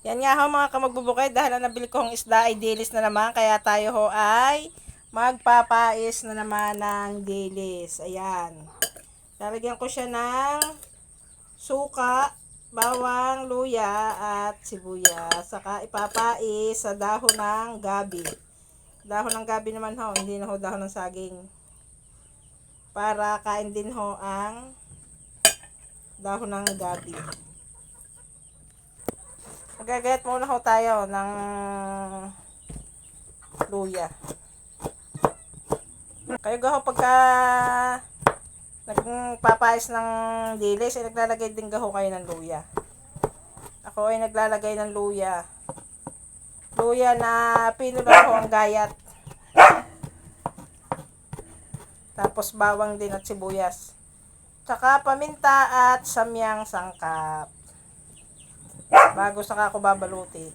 Yan nga ho mga kamagbubukid, dahil ang nabili kong isda ay dilis na naman, kaya tayo ho ay magpapais na naman ng dilis. Ayan. Lalagyan ko siya ng suka, bawang, luya at sibuyas. Saka ipapais sa dahon ng gabi. Dahon ng gabi naman ho, hindi na ho dahon ng saging. Para kain din ho ang dahon ng gabi. Magagayat muna ho tayo ng luya. Kayo gaho pagka nagpapais ng dilis, ay naglalagay din gaho kayo ng luya. Ako ay naglalagay ng luya. Luya na pinula ko ang gayat. Tapos bawang din at sibuyas. Tsaka paminta at samyang sangkap. Bago saka ako babalutin.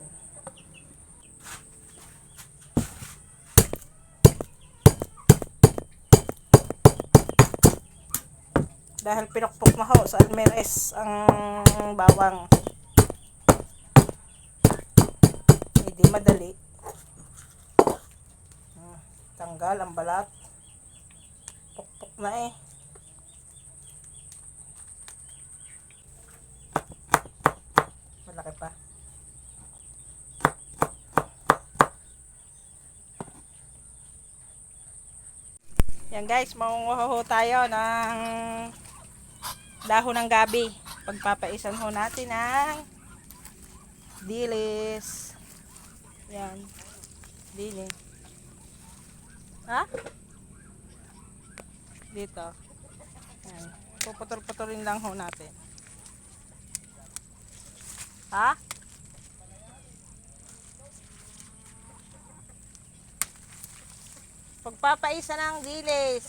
Dahil pinukpok na ho sa almeres ang bawang. Hindi madali. Tanggal ang balat. Pukpok na eh. Malaki pa. Yan guys, mangunguha ho tayo ng dahon ng gabi. Pagpapaisan ho natin ng dilis. Yan. Dilis. Ha? Dito. Yan. Puputol-putulin lang ho natin. Ha? Pagpapaisan ng dilis.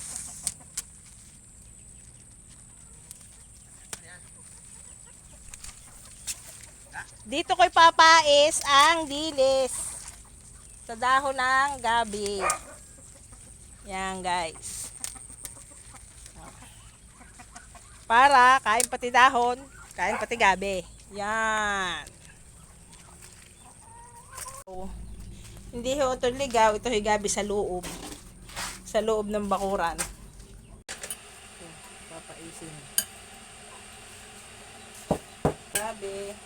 Dito ko'y papais ang dilis sa dahon ng gabi. Yan guys. Para kain pati dahon, kain pati gabi. Yan. So, hindi ho ito ligaw, ito gabi sa loob. Sa loob ng bakuran. Papaisin. Gabi.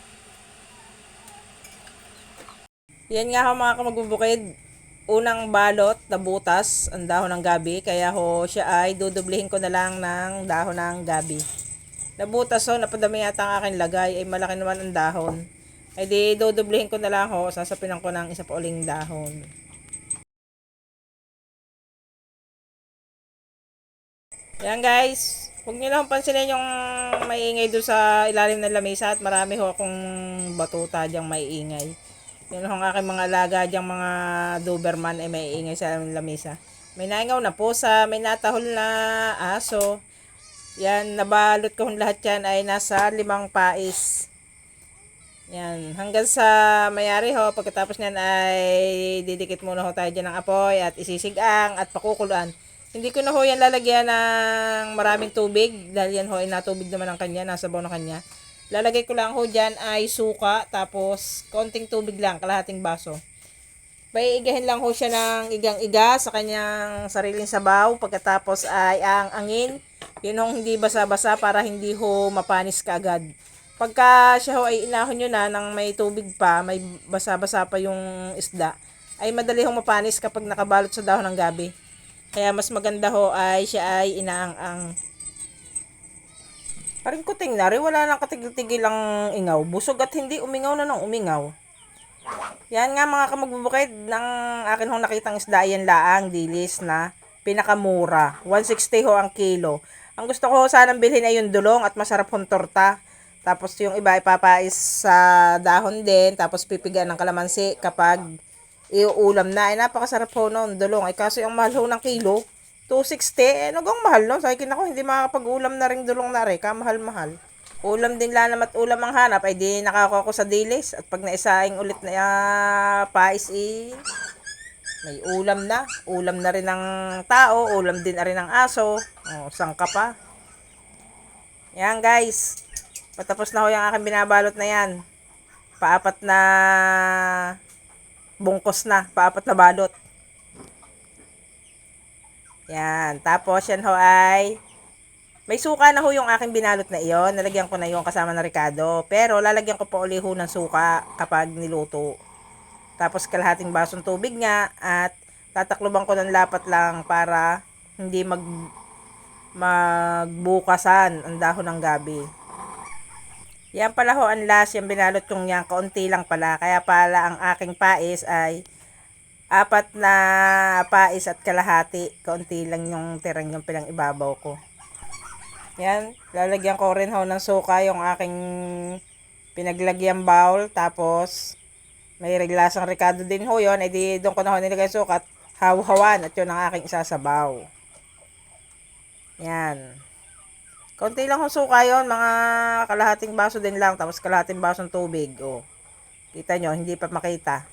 Yan nga ho mga kamagbubukid. Unang balot na butas ang dahon ng gabi. Kaya ho siya ay dudublihin ko na lang ng dahon ng gabi. Nabutas ho, napadami yata ang aking lagay. Ay malaki naman ang dahon. Ay di dudublihin ko na lang ho. Sasapinan ko ng isa pa uling dahon. Yan guys. Huwag nyo lang pansinin yung maiingay doon sa ilalim ng lamesa. At marami ho akong batuta dyang maiingay. Yan ang aking mga alaga dyang mga Doberman ay maiingay sa lamesa. May naingaw na pusa, may natahol na aso. Yan, nabalot ko lahat yan ay nasa 5 pais. Yan, hanggang sa mayari ho, pagkatapos niyan ay didikit muna ho tayo dyan ng apoy at isisigang at pakukuluan. Hindi ko na ho yan lalagyan ng maraming tubig dahil yan ho ay natubig naman ang kanya, nasa baw na kanya. Lalagay ko lang ho dyan ay suka, tapos konting tubig lang, kalahating baso. Paiigahin lang ho siya ng igang-iga sa kanyang sariling sabaw. Pagkatapos ay ang angin, yun ho hindi basa-basa para hindi ho mapanis kaagad. Pagka siya ho ay inahon nyo na ng may tubig pa, may basa-basa pa yung isda, ay madali ho mapanis kapag nakabalot sa dahon ng gabi. Kaya mas maganda ho ay siya ay inaang-ang. Paring kuting na rin, wala nang katigil-tigil ang ingaw. Busog at hindi umingaw na nang umingaw. Yan nga mga kamagbubukid, ng akin hong nakitang isda yan laang, dilis na pinakamura. 160 ho ang kilo. Ang gusto ko sanang bilhin ay yung dulong at masarap hong torta. Tapos yung iba ipapais sa dahon din, tapos pipigan ng kalamansi kapag iuulam na. Ay napakasarap ho nun, dulong. Ay kaso yung mahal ho ng kilo, 260. Eh, nagang mahal no? Sa akin ako, hindi makakapag-ulam na ring dulong na rin. Kamahal-mahal. Ulam din lang at ulam ang hanap. Ay di nakakuha ko sa dilis. At pag naisaing ulit na pais may ulam na. Ulam na rin ng tao. Ulam din na rin ng aso. Sangka pa. Yan guys. Patapos na ho yung aking binabalot na yan. Paapat na bungkos na. Paapat na balot. Yan. Tapos yan ho ay may suka na ho yung aking binalot na iyon. Nalagyan ko na yung kasama ng Ricardo. Pero lalagyan ko pa uli ho ng suka kapag niluto. Tapos kalahating basong tubig nga at tatakloban ko ng lapat lang para hindi magbukasan ang dahon ng gabi. Yan pala ho ang last yung binalot kong yan. Kaunti lang pala. Kaya pala ang aking pais ay 4 na pais at kalahati. Kaunti lang yung tirang yung pinang ibabaw ko. Yan, lalagyan ko rin ho ng suka yung aking pinaglagyan bowl. Tapos, may reglasang Ricardo din ho yun. E di doon ko na ho nilagay suka at haw-hawan. At yun ang aking isasabaw. Yan. Konti lang ho suka yun. Mga kalahating baso din lang. Tapos kalahating basong tubig. O, kita nyo, hindi pa makita.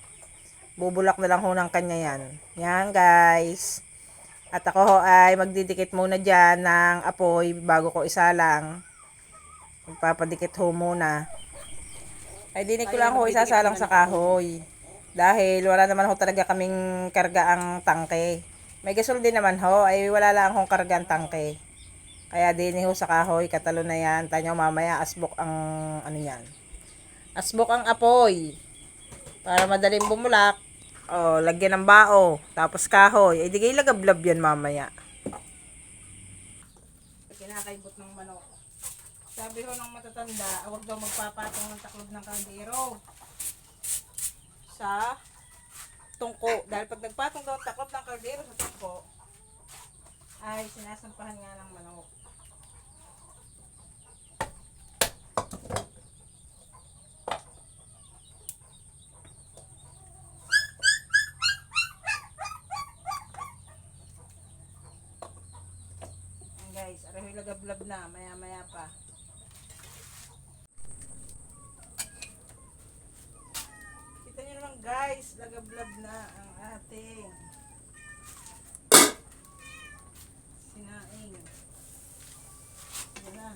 Bubulak na lang ho ng kanya yan. Yan guys. At ako ho ay magdidikit muna dyan ng apoy bago ko isalang. Magpapadikit ho muna. Ay dinig ko lang ho isasalang sa kahoy. Dahil wala naman ho talaga kaming karga ang tangke. May gasol din naman ho. Ay wala lang akong karga ang tangke. Kaya dinig ho sa kahoy. Katalo na yan. Tanyo mamaya asbok ang ano yan. Asbok ang apoy. Para madaling bumulak. Oh, lagyan ng bao, tapos kahoy. Eh, di kayo lagablab yan mamaya. Kinakaibot ng manok. Sabi ho ng matatanda, huwag daw magpapatong ng taklob ng kaldero sa tungko. Dahil pag nagpatong daw taklob ng kaldero sa tungko, ay sinasampahan nga ng manok. Guys, arehoy lagablab na, maya pa. Kita nyo naman guys, lagablab na ang ating sinaing. Yan na.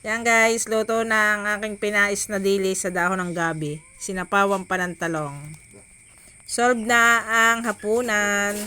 Yan guys, luto na ang aking pinais na dili sa dahon ng gabi. Sinapawang panantalong. Solve na ang hapunan.